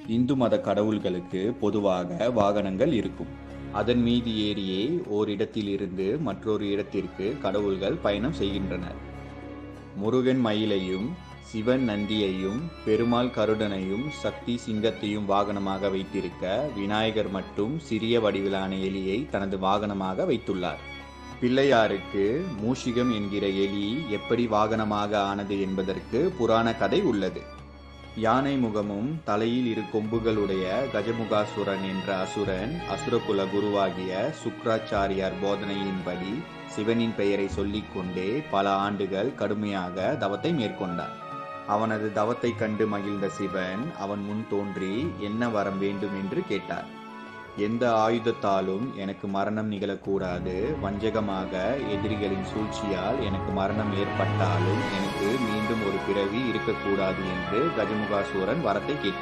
இந்து மத கடவுள்களுக்கு பொதுவாக வாகனங்கள் இருக்கும். அதன் மீது ஏறியே ஓரிடத்திலிருந்து மற்றொரு இடத்திற்கு கடவுள்கள் பயணம் செய்கின்றனர். முருகன் மயிலையும், சிவன் நந்தியையும், பெருமாள் கருடனையும், சக்தி சிங்கத்தையும் வாகனமாக வைத்திருக்க, விநாயகர் மட்டும் சிறிய வடிவிலான எலியை தனது வாகனமாக வைத்துள்ளார். பிள்ளையாருக்கு மூஷிகம் என்கிற எலி எப்படி வாகனமாக ஆனது என்பதற்கு புராண கதை உள்ளது. யானை முகமும் தலையில் இரு கொம்புகளுடைய கஜமுகாசுரன் என்ற அசுரன் அசுரகுல குருவாகிய சுக்ராச்சாரியார் போதனையின்படி சிவனின் பெயரை சொல்லிக்கொண்டே பல ஆண்டுகள் கடுமையாக தவத்தை மேற்கொண்டார். அவனது தவத்தை கண்டு மகிழ்ந்த சிவன் அவன் முன் தோன்றி என்ன வரம் வேண்டும் என்று கேட்டார். எந்த ஆயுதத்தாலும் எனக்கு மரணம் நிகழக்கூடாது, வஞ்சகமாக எதிரிகளின் சூழ்ச்சியால் எனக்கு மரணம் ஏற்பட்டாலும் எனக்கு மீண்டும் ஒரு பிறவி இருக்கக்கூடாது என்று கஜமுகாசுரன் வரத்தை கேட்கிறார்.